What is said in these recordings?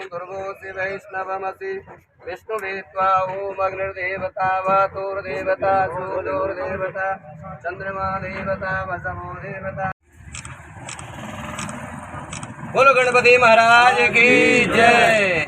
दुर्गोऽसि वैष्णवमसि विष्णुवेत्वा ॐ अग्निर्देवता वातोर्देवता सूर्योर्देवता चंद्रमा देवता वसवो देवता। बोलो गणपति महाराज की जय।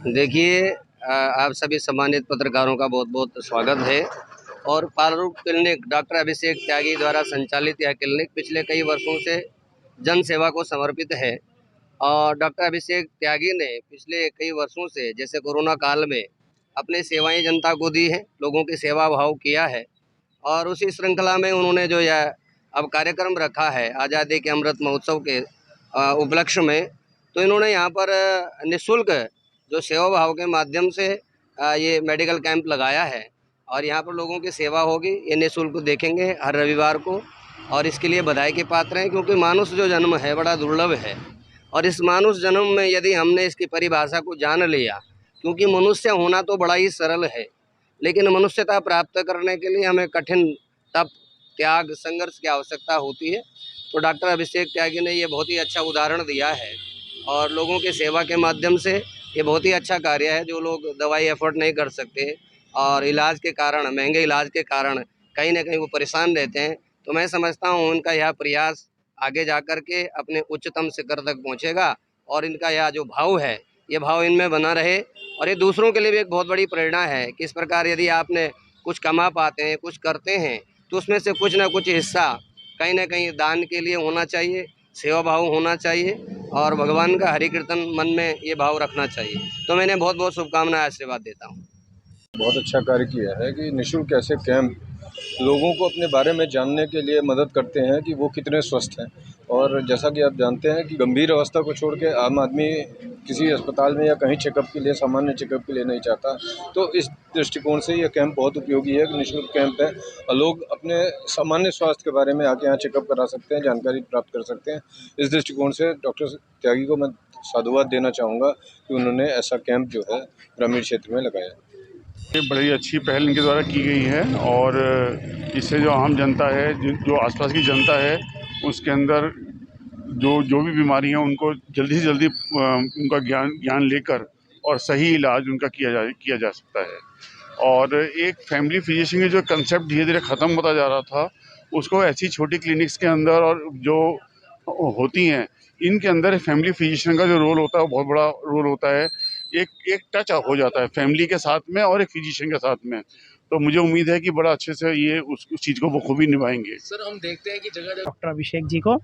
देखिए, आप सभी सम्मानित पत्रकारों का बहुत बहुत स्वागत है। और पालरू क्लिनिक डॉक्टर अभिषेक त्यागी द्वारा संचालित यह क्लिनिक पिछले कई वर्षों से जन सेवा को समर्पित है। और डॉक्टर अभिषेक त्यागी ने पिछले कई वर्षों से, जैसे कोरोना काल में, अपनी सेवाएं जनता को दी है, लोगों की सेवा भाव किया है। और उसी श्रृंखला में उन्होंने जो यह अब कार्यक्रम रखा है आज़ादी के अमृत महोत्सव के उपलक्ष्य में, तो इन्होंने यहाँ पर निःशुल्क जो सेवा भाव के माध्यम से ये मेडिकल कैंप लगाया है। और यहाँ पर लोगों की सेवा होगी, ये निःशुल्क देखेंगे हर रविवार को। और इसके लिए बधाई के पात्र हैं, क्योंकि मानुष जो जन्म है बड़ा दुर्लभ है। और इस मानुष जन्म में यदि हमने इसकी परिभाषा को जान लिया, क्योंकि मनुष्य होना तो बड़ा ही सरल है, लेकिन मनुष्यता प्राप्त करने के लिए हमें कठिन तप, त्याग, संघर्ष की आवश्यकता होती है। तो डॉक्टर अभिषेक त्यागी ने ये बहुत ही अच्छा उदाहरण दिया है। और लोगों की सेवा के माध्यम से ये बहुत ही अच्छा कार्य है। जो लोग दवाई एफोर्ड नहीं कर सकते और इलाज के कारण, महंगे इलाज के कारण कहीं ना कहीं वो परेशान रहते हैं, तो मैं समझता हूँ उनका यह प्रयास आगे जा कर के अपने उच्चतम शिखर तक पहुँचेगा। और इनका यह जो भाव है, ये भाव इनमें बना रहे। और ये दूसरों के लिए भी एक बहुत बड़ी प्रेरणा है कि इस प्रकार यदि आपने कुछ कमा पाते हैं, कुछ करते हैं, तो उसमें से कुछ ना कुछ हिस्सा कहीं ना कहीं दान के लिए होना चाहिए, सेवा भाव होना चाहिए। और भगवान का हरि कीर्तन मन में ये भाव रखना चाहिए। तो मैंने बहुत बहुत शुभकामनाएं, आशीर्वाद देता हूँ। बहुत अच्छा कार्य किया है कि निःशुल्क ऐसे कैंप लोगों को अपने बारे में जानने के लिए मदद करते हैं कि वो कितने स्वस्थ हैं। और जैसा कि आप जानते हैं कि गंभीर अवस्था को छोड़ के आम आदमी किसी अस्पताल में या कहीं चेकअप के लिए, सामान्य चेकअप के लिए नहीं जाता। तो इस दृष्टिकोण से ये कैंप बहुत उपयोगी है कि निःशुल्क कैंप है और लोग अपने सामान्य स्वास्थ्य के बारे में आके यहाँ चेकअप करा सकते हैं, जानकारी प्राप्त कर सकते हैं। इस दृष्टिकोण से डॉक्टर त्यागी को मैं साधुवाद देना चाहूँगा कि उन्होंने ऐसा कैंप जो है ग्रामीण क्षेत्र में लगाया। ये बड़ी अच्छी पहल इनके द्वारा की गई है। और इससे जो आम जनता है, जो आसपास की जनता है, उसके अंदर जो भी बीमारी है उनको जल्दी से जल्दी उनका ज्ञान लेकर और सही इलाज उनका किया जा सकता है। और एक फैमिली फिजिशियन की जो कंसेप्ट धीरे धीरे ख़त्म होता जा रहा था, उसको ऐसी छोटी क्लिनिक्स के अंदर और जो होती हैं, इनके अंदर फैमिली फिजिशियन का जो रोल होता है वो बहुत बड़ा रोल होता है। एक टच हो जाता है फैमिली के साथ में और एक फिजिशियन के साथ में। तो मुझे उम्मीद है कि बड़ा अच्छे से ये उस चीज़ को बखूबी निभाएंगे। सर, हम देखते हैं कि जगह जगह डॉक्टर अभिषेक जी को,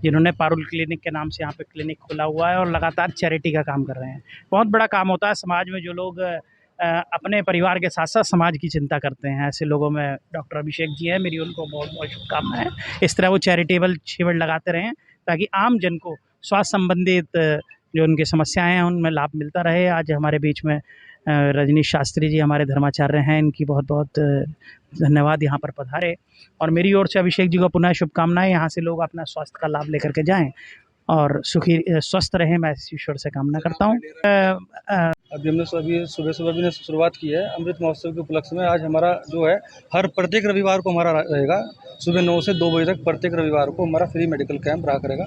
जिन्होंने पारुल क्लिनिक के नाम से यहाँ पे क्लिनिक खोला हुआ है और लगातार चैरिटी का काम कर रहे हैं। बहुत बड़ा काम होता है समाज में, जो लोग अपने परिवार के साथ साथ समाज की चिंता करते हैं, ऐसे लोगों में डॉक्टर अभिषेक जी हैं। मेरी उनको बहुत बहुत शुभकामनाएं। इस तरह वो चैरिटेबल शिविर लगाते रहें ताकि आम जन को स्वास्थ्य संबंधित जो उनकी समस्याएं हैं उनमें लाभ मिलता रहे। आज हमारे बीच में रजनीश शास्त्री जी हमारे धर्माचार्य हैं, इनकी बहुत बहुत धन्यवाद, यहाँ पर पधारे। और मेरी ओर से अभिषेक जी को पुनः शुभकामनाएं। यहाँ से लोग अपना स्वास्थ्य का लाभ लेकर के जाएं और सुखी स्वस्थ रहें, मैं ईश्वर से कामना करता हूँ। अभी हमने सुबह भी शुरुआत की है अमृत महोत्सव के उपलक्ष्य में। आज हमारा जो है हर प्रत्येक रविवार को हमारा रहेगा सुबह 9 से 2 बजे तक, प्रत्येक रविवार को हमारा फ्री मेडिकल कैंप रहा करेगा।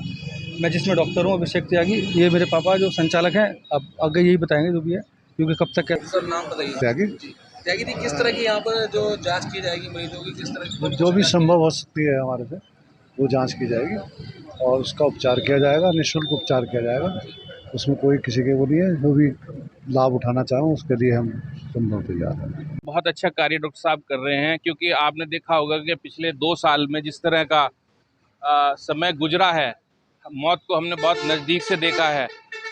मैं जिसमें डॉक्टर हूँ अभिषेक त्यागी, ये मेरे पापा जो संचालक हैं, अब आगे यही बताएंगे जो भी है, क्योंकि कब तक सर नाम बताइए। त्यागी जी, किस तरह की यहाँ पर जो जांच की जाएगी मरीजों की, किस तरह की जो भी संभव हो सकती है हमारे से वो जांच की जाएगी और उसका उपचार किया जाएगा, निःशुल्क उपचार किया जाएगा। उसमें कोई किसी के वो नहीं है, जो भी लाभ उठाना चाहें उसके लिए हम संभव तैयार हैं। बहुत अच्छा कार्य डॉक्टर साहब कर रहे हैं, क्योंकि आपने देखा होगा कि पिछले 2 साल में जिस तरह का समय गुजरा है, मौत को हमने बहुत नज़दीक से देखा है।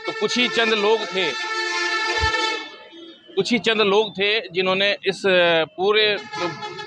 तो कुछ ही चंद लोग थे जिन्होंने इस पूरे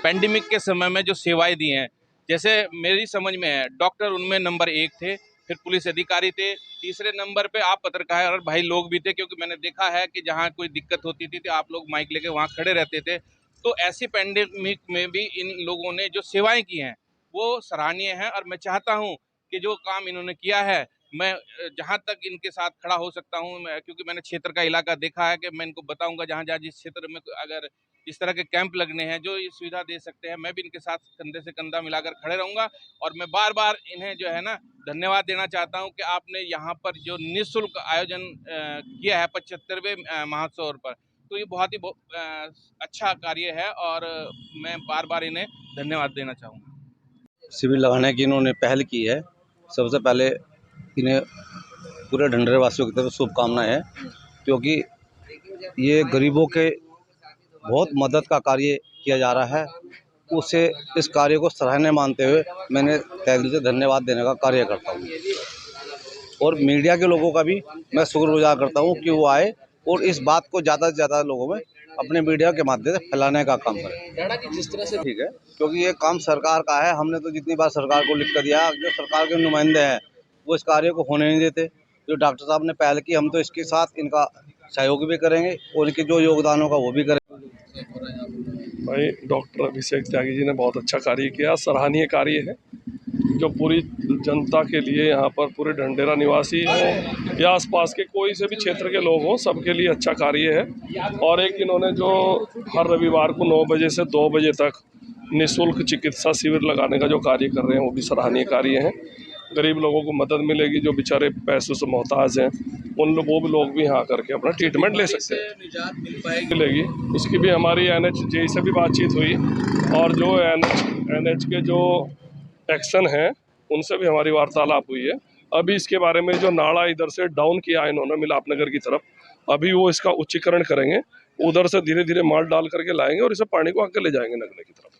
पैंडेमिक के समय में जो सेवाएं दी हैं। जैसे मेरी समझ में है, डॉक्टर उनमें नंबर 1 थे, फिर पुलिस अधिकारी थे, तीसरे नंबर पे आप पत्रकार और भाई लोग भी थे, क्योंकि मैंने देखा है कि जहाँ कोई दिक्कत होती थी तो आप लोग माइक लेके वहाँ खड़े रहते थे। तो ऐसी पैंडेमिक में भी इन लोगों ने जो सेवाएं की हैं वो सराहनीय हैं। और मैं चाहता हूँ कि जो काम इन्होंने किया है, मैं जहाँ तक इनके साथ खड़ा हो सकता हूँ, क्योंकि मैंने क्षेत्र का इलाका देखा है, कि मैं इनको बताऊंगा जहाँ जहाँ जिस क्षेत्र में अगर इस तरह के कैंप लगने हैं जो ये सुविधा दे सकते हैं, मैं भी इनके साथ कंधे से कंधा मिलाकर खड़े रहूँगा। और मैं बार बार इन्हें जो है ना धन्यवाद देना चाहता हूँ कि आपने यहाँ पर जो निःशुल्क आयोजन किया है 75वें महोत्सव पर, तो ये बहुत ही अच्छा कार्य है और मैं बार बार इन्हें धन्यवाद देना चाहूँगा। शिविर लगाने की इन्होंने पहल की है। सबसे पहले इन्हें पूरे ढंढेरे वासियों की तरफ शुभकामनाएं हैं, क्योंकि ये गरीबों के बहुत मदद का कार्य किया जा रहा है। उससे इस कार्य को सराहनीय मानते हुए मैंने तहे दिल से धन्यवाद देने का कार्य करता हूँ। और मीडिया के लोगों का भी मैं शुक्रगुजार करता हूँ कि वो आए और इस बात को ज़्यादा से ज़्यादा लोगों में अपने मीडिया के माध्यम से फैलाने का काम करें। जिस तरह से ठीक है, क्योंकि ये काम सरकार का है। हमने तो जितनी बार सरकार को लिख कर दिया, जो सरकार के नुमाइंदे हैं वो इस कार्य को होने नहीं देते। जो डॉक्टर साहब ने पहल की, हम तो इसके साथ इनका सहयोग भी करेंगे और इनके जो योगदान होगा वो भी करेंगे। भाई डॉक्टर अभिषेक त्यागी जी ने बहुत अच्छा कार्य किया, सराहनीय कार्य है जो पूरी जनता के लिए, यहाँ पर पूरे ढंढेरा निवासी हों या आसपास के कोई से भी क्षेत्र के लोग हों, सबके लिए अच्छा कार्य है। और एक इन्होंने जो हर रविवार को 9 बजे से 2 बजे तक निःशुल्क चिकित्सा शिविर लगाने का जो कार्य कर रहे हैं वो भी सराहनीय कार्य है। गरीब लोगों को मदद मिलेगी, जो बेचारे पैसों से मोहताज हैं वो भी लोग भी यहाँ करके अपना ट्रीटमेंट ले सकते हैं, निजात मिल पाएगी। मिलेगी। इसकी भी हमारी NHJ से भी बातचीत हुई और जो NH के जो एक्शन है उनसे भी हमारी वार्तालाप हुई है। अभी इसके बारे में जो नाला इधर से डाउन किया है इन्होंने मिलापनगर की तरफ, अभी वो इसका उच्चीकरण करेंगे, उधर से धीरे धीरे माल डाल करके लाएंगे और इसे पानी को आगे ले जाएंगे नगले की तरफ।